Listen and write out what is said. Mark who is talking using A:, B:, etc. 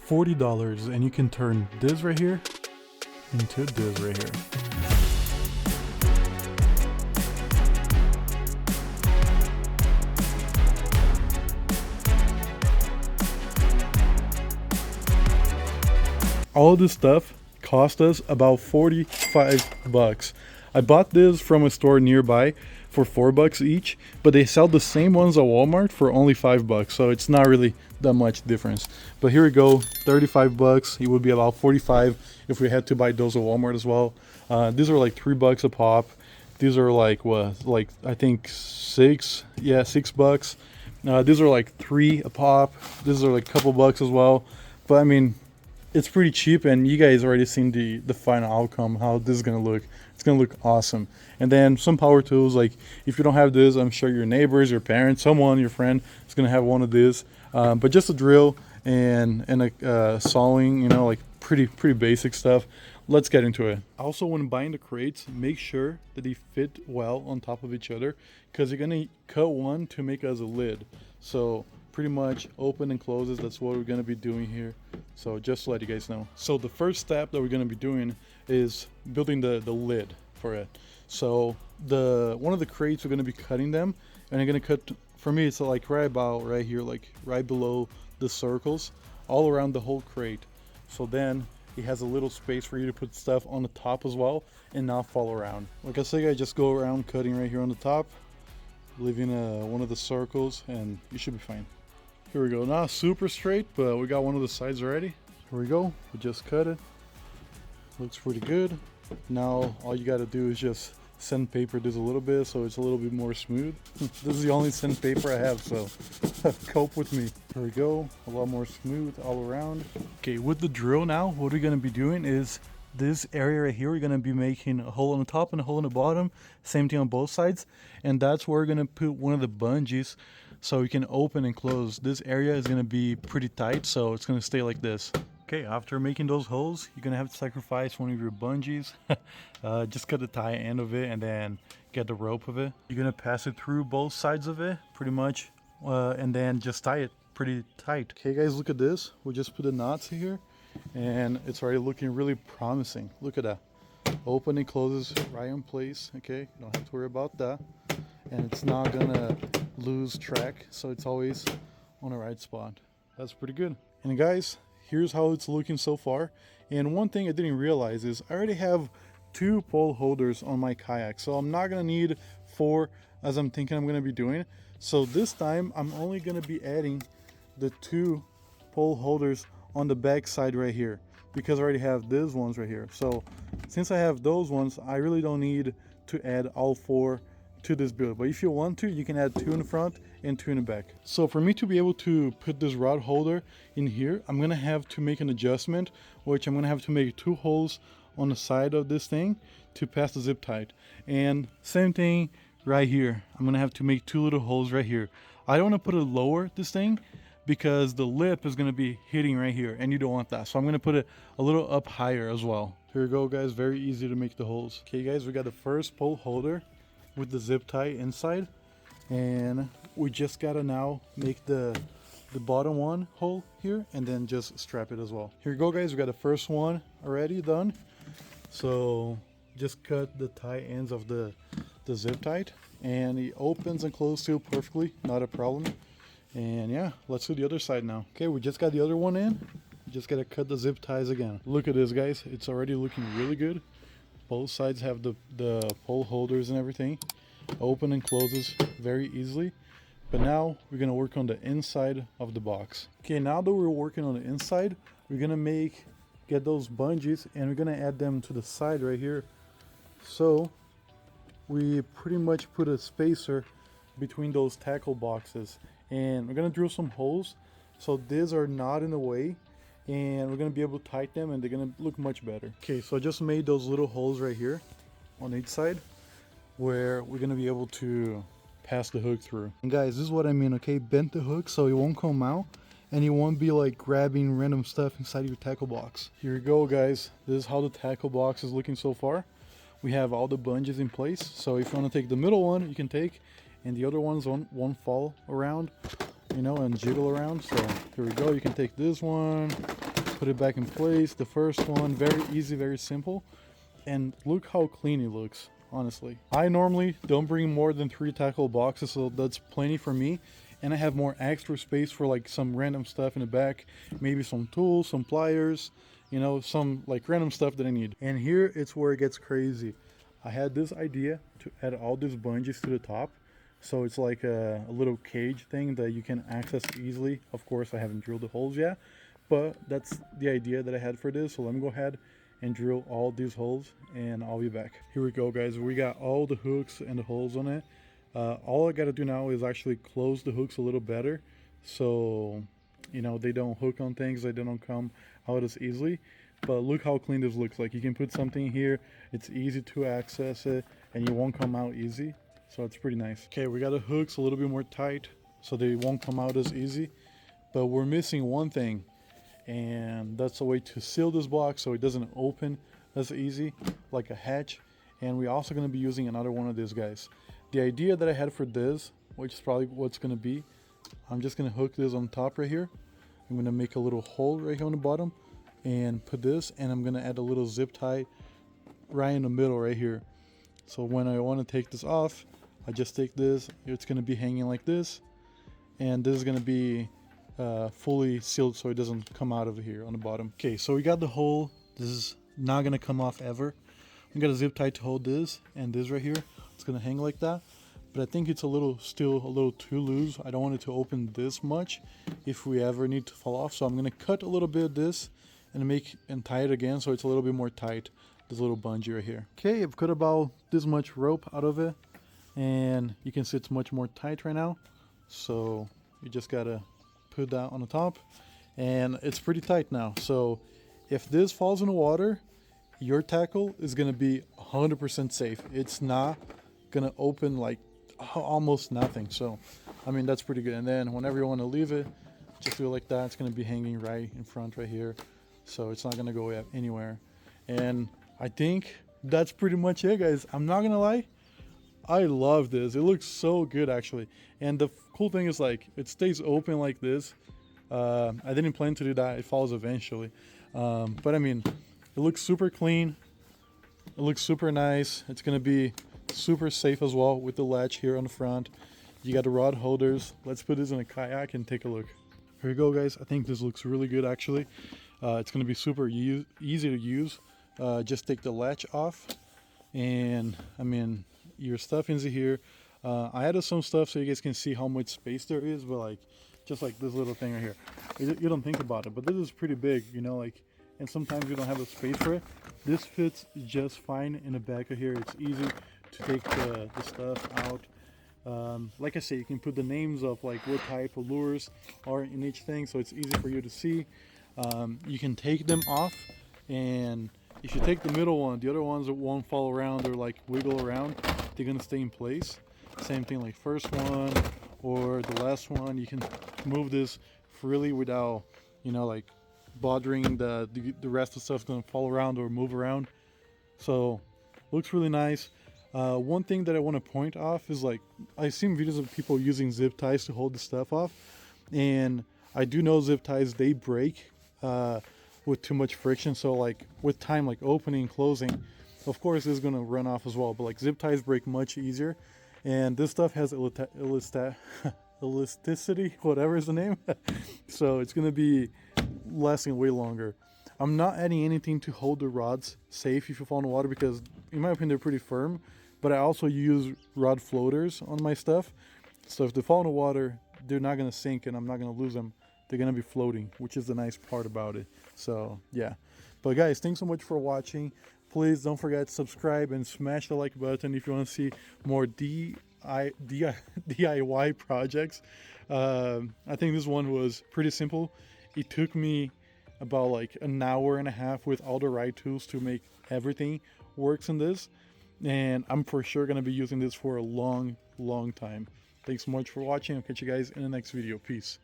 A: $40 and you can turn this right here into this right here. All of this stuff cost us about 45 bucks. I bought this from a store nearby for $4 each, but they sell the same ones at Walmart for only $5, so it's not really that much difference. But here we go, 35 bucks. It would be about 45 if we had to buy those at Walmart as well. These are like $3 a pop. These are like what, like I think $6 bucks. These are like 3 a pop. These are like a couple bucks as well. But I mean, it's pretty cheap, and you guys already seen the final outcome, how this is gonna look. It's gonna look awesome. And then some power tools, like if you don't have this, I'm sure your neighbors, your parents, someone, your friend is gonna have one of these. But just a drill and a sawing, you know, like pretty basic stuff. Let's get into it. Also, when buying the crates, make sure that they fit well on top of each other, because you're gonna cut one to make as a lid. So pretty much open and closes. That's what we're going to be doing here. So just to let you guys know. So the first step that we're going to be doing is building the lid for it. So one of the crates, we're going to be cutting them, and I'm going to cut, for me it's like right about right here, like right below the circles, all around the whole crate. So then it has a little space for you to put stuff on the top as well and not fall around. Like I said, I just go around cutting right here on the top, leaving one of the circles, and you should be fine. Here we go. Not super straight, but we got one of the sides already. Here we go. We just cut it. Looks pretty good. Now all you got to do is just sandpaper this a little bit so it's a little bit more smooth. This is the only sandpaper I have, so cope with me. Here we go. A lot more smooth all around. Okay, with the drill now, what we're going to be doing is this area right here, we're going to be making a hole on the top and a hole on the bottom. Same thing on both sides. And that's where we're going to put one of the bungees, so we can open and close. This area is going to be pretty tight, so it's going to stay like this. Okay, after making those holes, you're going to have to sacrifice one of your bungees. Just cut the tie end of it and then get the rope of it. You're going to pass it through both sides of it pretty much, and then just tie it pretty tight. Okay guys, look at this. We just put the knots here and it's already looking really promising. Look at that. Open and closes right in place. Okay, you don't have to worry about that. And it's not gonna lose track, so it's always on the right spot. That's pretty good. And guys, here's how it's looking so far. And one thing I didn't realize is I already have 2 pole holders on my kayak, so I'm not gonna need 4 as I'm thinking I'm gonna be doing. So this time I'm only gonna be adding the 2 pole holders on the back side right here, because I already have these ones right here. So since I have those ones, I really don't need to add all 4 to this build. But if you want to, you can add 2 in the front and 2 in the back. So for me to be able to put this rod holder in here, I'm gonna have to make an adjustment, which I'm gonna have to make 2 holes on the side of this thing to pass the zip tie. And same thing right here, I'm gonna have to make 2 little holes right here. I don't want to put it lower, this thing, because the lip is going to be hitting right here and you don't want that. So I'm going to put it a little up higher as well. Here we go guys, very easy to make the holes. Okay guys, we got the first pole holder with the zip tie inside, and we just gotta now make the bottom one hole here and then just strap it as well. Here we go guys, we got the first one already done. So just cut the tie ends of the zip tie, and it opens and closes still perfectly, not a problem. And yeah, let's do the other side now. Okay, we just got the other one in. Just gotta cut the zip ties again. Look at this guys, it's already looking really good. Both sides have the pole holders and everything. Open and closes very easily. But now we're gonna work on the inside of the box. Okay, now that we're working on the inside, we're gonna get those bungees and we're gonna add them to the side right here. So we pretty much put a spacer between those tackle boxes, and we're gonna drill some holes so these are not in the way, and we're gonna be able to tighten them and they're gonna look much better. Okay, so I just made those little holes right here on each side where we're gonna be able to pass the hook through. And guys, this is what I mean, okay? Bend the hook so it won't come out and you won't be like grabbing random stuff inside your tackle box. Here we go guys, this is how the tackle box is looking so far. We have all the bungees in place, so if you want to take the middle one, you can take, and the other ones won't fall around, you know, and jiggle around. So here we go, you can take this one, Put it back in place. The first one, very easy, very simple. And look how clean it looks, honestly. I normally don't bring more than 3 tackle boxes, so that's plenty for me. And I have more extra space for like some random stuff in the back, maybe some tools, some pliers, you know, some like random stuff that I need. And here it's where it gets crazy. I had this idea to add all these bungees to the top, so it's like a little cage thing that you can access easily. Of course, I haven't drilled the holes yet, but that's the idea that I had for this. So let me go ahead and drill all these holes and I'll be back. Here we go, guys. We got all the hooks and the holes on it. All I gotta do now is actually close the hooks a little better, so you know they don't hook on things, they don't come out as easily. But look how clean this looks. Like, you can put something here, it's easy to access it, and you won't come out easy. So it's pretty nice. Okay, we got the hooks a little bit more tight so they won't come out as easy. But we're missing one thing, and that's a way to seal this box so it doesn't open as easy, like a hatch. And we're also going to be using another one of these guys. The idea that I had for this, which is probably what's going to be, I'm just going to hook this on top right here. I'm going to make a little hole right here on the bottom and put this, and I'm going to add a little zip tie right in the middle right here. So when I want to take this off, I just take this, it's going to be hanging like this, and this is going to be fully sealed so it doesn't come out of here on the bottom. Okay, so we got the hole. This is not going to come off ever. We got a zip tie to hold this, and this right here, it's going to hang like that. But I think it's still a little too loose. I don't want it to open this much if we ever need to fall off. So I'm going to cut a little bit of this and tie it again so it's a little bit more tight, this little bungee right here. Okay, I've cut about this much rope out of it, and you can see it's much more tight right now. So you just gotta put that on the top, and it's pretty tight now. So if this falls in the water, your tackle is gonna be 100% safe. It's not gonna open like almost nothing. So I mean, that's pretty good. And then whenever you want to leave it, just do it like that. It's gonna be hanging right in front right here, so it's not gonna go anywhere. And I think that's pretty much it, guys. I'm not gonna lie, I love this. It looks so good, actually. And the cool thing is, like, it stays open like this. I didn't plan to do that. It falls eventually, but I mean, it looks super clean. It looks super nice. It's gonna be super safe as well with the latch here on the front. You got the rod holders. Let's put this in a kayak and take a look. Here you go, guys. I think this looks really good, actually. It's gonna be super easy to use. Just take the latch off, and I mean, your stuff in here. I added some stuff so you guys can see how much space there is, but like, just like this little thing right here, you don't think about it, but this is pretty big, you know, like, and sometimes you don't have the space for it. This fits just fine in the back of here. It's easy to take the stuff out. Like I say, you can put the names of like what type of lures are in each thing, so it's easy for you to see. You can take them off, and if you take the middle one, the other ones that won't fall around or like wiggle around, they're gonna stay in place. Same thing like first one or the last one. You can move this freely without, you know, like bothering the rest of the stuff's gonna fall around or move around. So looks really nice. One thing that I want to point off is, like, I've seen videos of people using zip ties to hold the stuff off, and I do know zip ties, they break with too much friction. So like with time, like opening and closing, of course it's going to run off as well, but like zip ties break much easier, and this stuff has elasticity, whatever is the name. So it's going to be lasting way longer. I'm not adding anything to hold the rods safe if you fall in the water, because in my opinion they're pretty firm, but I also use rod floaters on my stuff, so if they fall in the water, they're not going to sink and I'm not going to lose them. They're going to be floating, which is the nice part about it. So yeah, but guys, thanks so much for watching. Please don't forget to subscribe and smash the like button if you want to see more DIY projects. I think this one was pretty simple. It took me about like an hour and a half with all the right tools to make everything works in this, and I'm for sure going to be using this for a long time. Thanks so much for watching. I'll catch you guys in the next video. Peace.